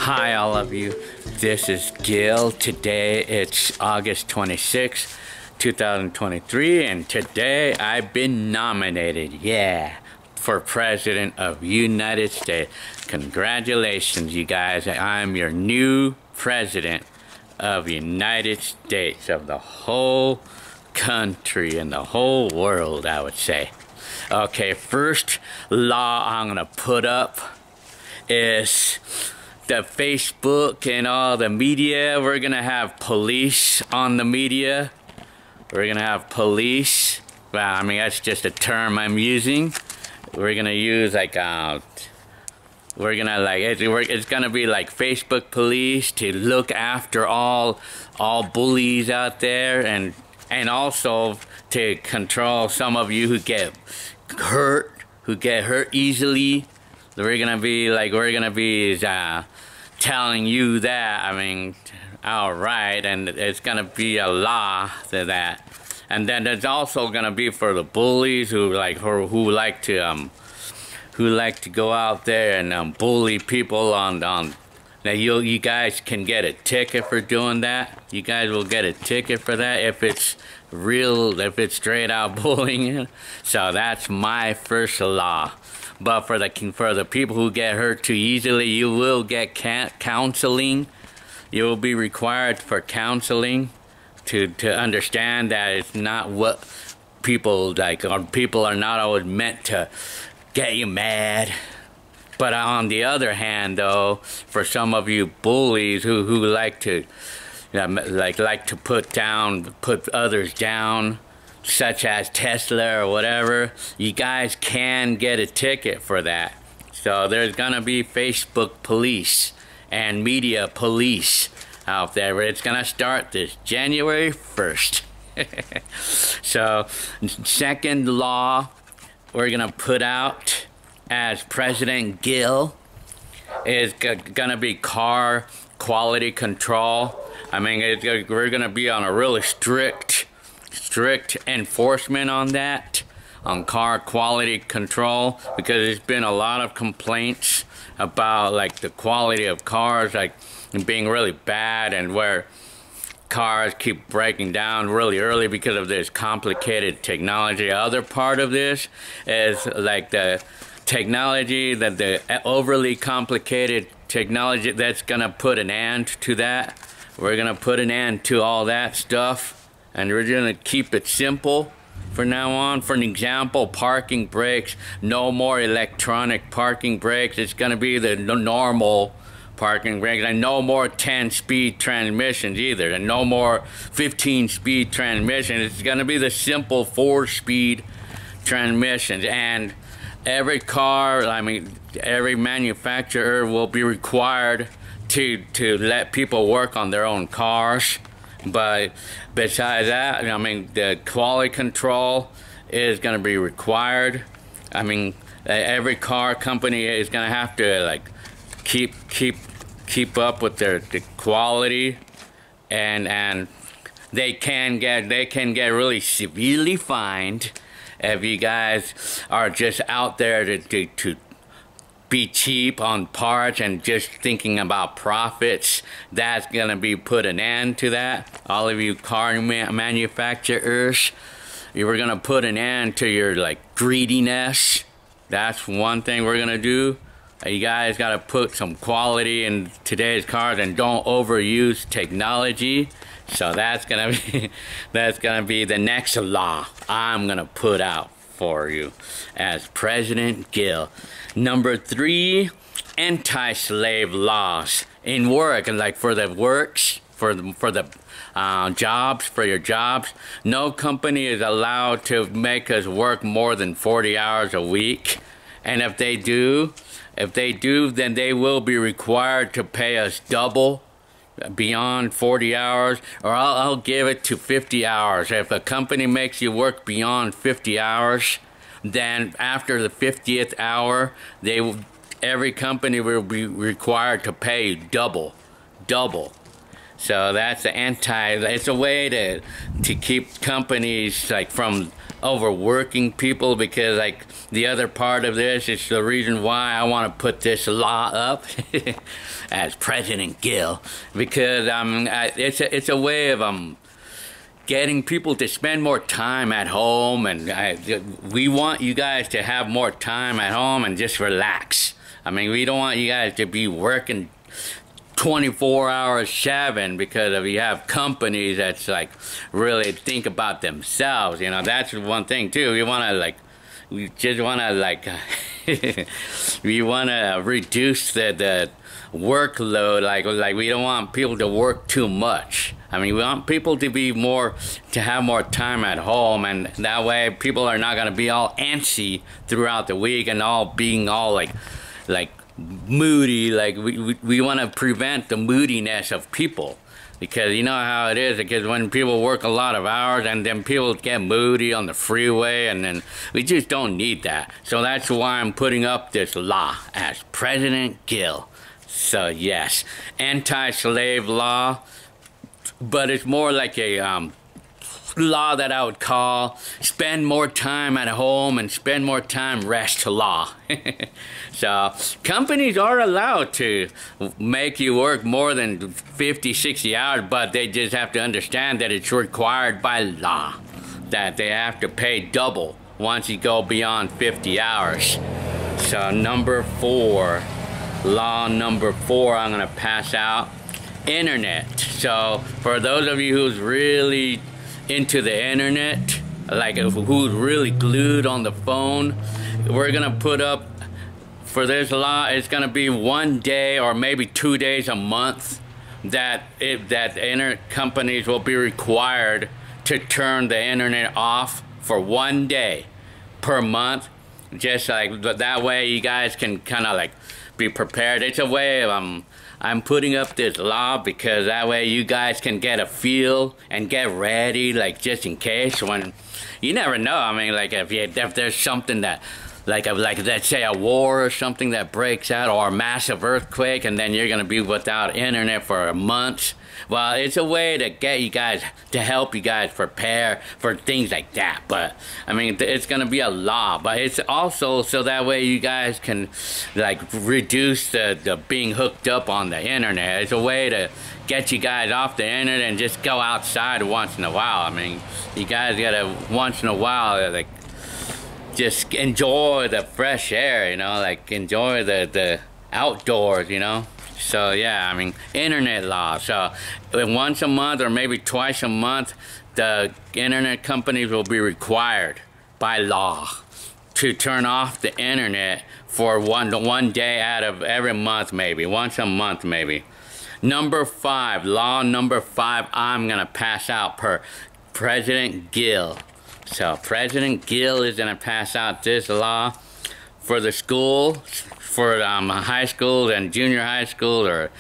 Hi all of you, this is Gil. Today it's August 26, 2023, and today I've been nominated, for President of United States. Congratulations you guys, I'm your new President of United States, of the whole country and the whole world, I would say. Okay, first law I'm gonna put up is the Facebook and all the media. We're gonna have police on the media. We're gonna have police. Well, I mean, that's just a term I'm using. We're gonna use like it's gonna be like Facebook police to look after all bullies out there, and also to control some of you who get hurt easily. We're gonna be telling you that, I mean, alright, and it's gonna be a law to that. And then there's also gonna be for the bullies who like to go out there and bully people on now you guys can get a ticket for doing that. You guys will get a ticket for that if it's straight out bullying. So that's my first law. But for the people who get hurt too easily, you will get counseling. You will be required for counseling to understand that it's not what people like, or people are not always meant to get you mad. But on the other hand, though, for some of you bullies who like to put others down, such as Tesla or whatever, you guys can get a ticket for that. So there's gonna be Facebook police and media police out there. It's gonna start this January 1st. So second law we're gonna put out as President Gil is gonna be car quality control. I mean, we're gonna be on a really strict enforcement on that, on car quality control, because there's been a lot of complaints about like the quality of cars like being really bad, and where cars keep breaking down really early because of this complicated technology. Other part of this is like the technology, that the overly complicated technology, that's gonna put an end to that. We're gonna put an end to all that stuff, and we're gonna keep it simple for now on. For an example, parking brakes, no more electronic parking brakes. It's gonna be the normal parking brakes, and no more 10-speed transmissions either, and no more 15-speed transmissions. It's gonna be the simple 4-speed transmissions. And every car, I mean, every manufacturer will be required to let people work on their own cars. But besides that, I mean, the quality control is going to be required. I mean, every car company is going to have to like keep up with the quality, and they can get really severely fined if you guys are just out there to be cheap on parts and just thinking about profits. That's gonna be put an end to that. All of you car manufacturers, you were gonna put an end to your like greediness. That's one thing we're gonna do. You guys gotta put some quality in today's cars and don't overuse technology. So that's gonna be the next law I'm gonna put out for you as President Gil. Number 3, anti-slave laws in work, and like for the works, jobs, for your jobs. No company is allowed to make us work more than 40 hours a week. And if they do, then they will be required to pay us double beyond 40 hours, or I'll give it to 50 hours. If a company makes you work beyond 50 hours, then after the 50th hour, every company will be required to pay double. So that's it's a way to keep companies like from overworking people, because like the other part of this is the reason why I want to put this law up as President Gill, because it's a way of getting people to spend more time at home, and we want you guys to have more time at home and just relax. I mean, we don't want you guys to be working 24 hours 7, because if you have companies that's like really think about themselves, you know, that's one thing too. We want to we want to reduce the workload. Like we don't want people to work too much. I mean, we want people to have more time at home, and that way people are not going to be all antsy throughout the week and being all like moody. Like we want to prevent the moodiness of people, because you know how it is, because when people work a lot of hours and then people get moody on the freeway, and then we just don't need that. So that's why I'm putting up this law as President Gill. So yes, anti-slave law, but it's more like a law that I would call spend more time at home and spend more time rest law. So companies are allowed to make you work more than 50, 60 hours, but they just have to understand that it's required by law, that they have to pay double once you go beyond 50 hours. So number 4, law number 4 I'm going to pass out, internet. So for those of you who's really into the internet, like who's really glued on the phone, we're gonna put up for this law, it's gonna be 1 day or maybe 2 days a month that internet companies will be required to turn the internet off for 1 day per month, just like that way you guys can kind of like be prepared. It's a way of I'm putting up this law because that way you guys can get a feel and get ready, like just in case. When you never know. I mean, like if there's something that like let's say a war or something that breaks out, or a massive earthquake, and then you're gonna be without internet for months. Well, it's a way to get you guys, to help you guys prepare for things like that. But I mean, it's gonna be a law, but it's also so that way you guys can like reduce the being hooked up on the internet. It's a way to get you guys off the internet and just go outside once in a while. I mean, you guys gotta once in a while like just enjoy the fresh air, you know, like enjoy the outdoors, you know. So yeah, I mean, internet law. So once a month or maybe twice a month, the internet companies will be required by law to turn off the internet for one day out of every month, maybe once a month, maybe. Number 5, law number 5, I'm gonna pass out per President Gill. So President Gill is gonna pass out this law for the school, for high school and junior high school or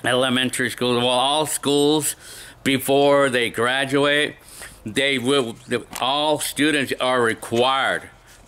elementary school. Well, all schools before they graduate, all students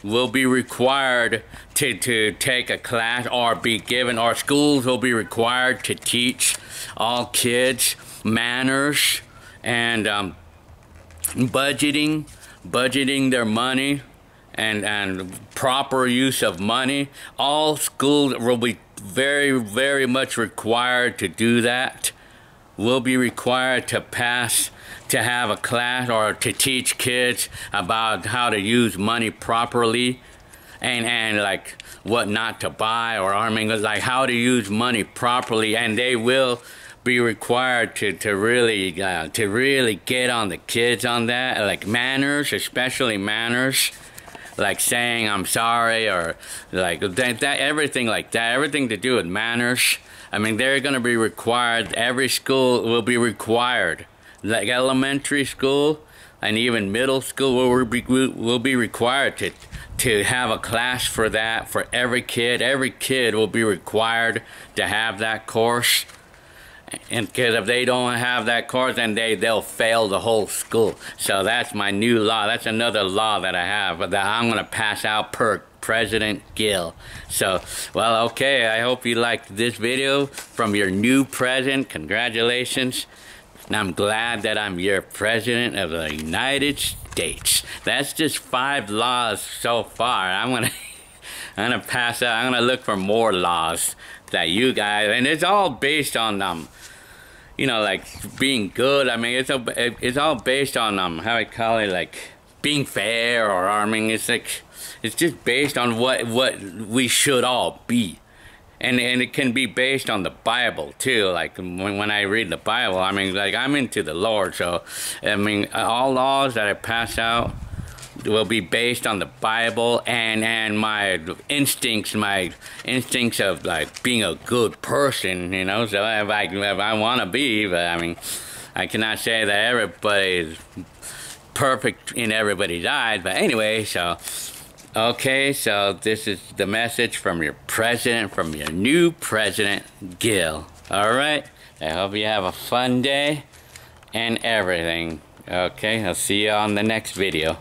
will be required to take a class or be given, or schools will be required to teach all kids manners and budgeting their money and proper use of money. All schools will be very, very much required to do that. Will be required to have a class or to teach kids about how to use money properly, and like what not to buy, or I mean like how to use money properly. And they will be required to really get on the kids on that, like manners, especially manners. like saying I'm sorry, or like that everything like that, everything to do with manners. I mean, they're going to be required. Every school will be required, like elementary school and even middle school will be required to have a class for that for every kid. Every kid will be required to have that course. And because if they don't have that course, then they'll fail the whole school. So that's my new law. That's another law that I have that I'm going to pass out per President Gill. So, well, okay, I hope you liked this video from your new president. Congratulations. And I'm glad that I'm your president of the United States. That's just 5 laws so far. I'm gonna pass out. I'm gonna look for more laws that you guys, and it's all based on you know, like being good. I mean, it's all based on how I call it, like being fair, or I mean, it's just based on what we should all be. And it can be based on the Bible too. Like when I read the Bible, I mean, like I'm into the Lord, so I mean, all laws that I pass out will be based on the Bible and my instincts of like being a good person, you know. So if I want to be, but I mean, I cannot say that everybody is perfect in everybody's eyes. But anyway, so. Okay, so this is the message from your president, from your new president, Gill. Alright, I hope you have a fun day and everything. Okay, I'll see you on the next video.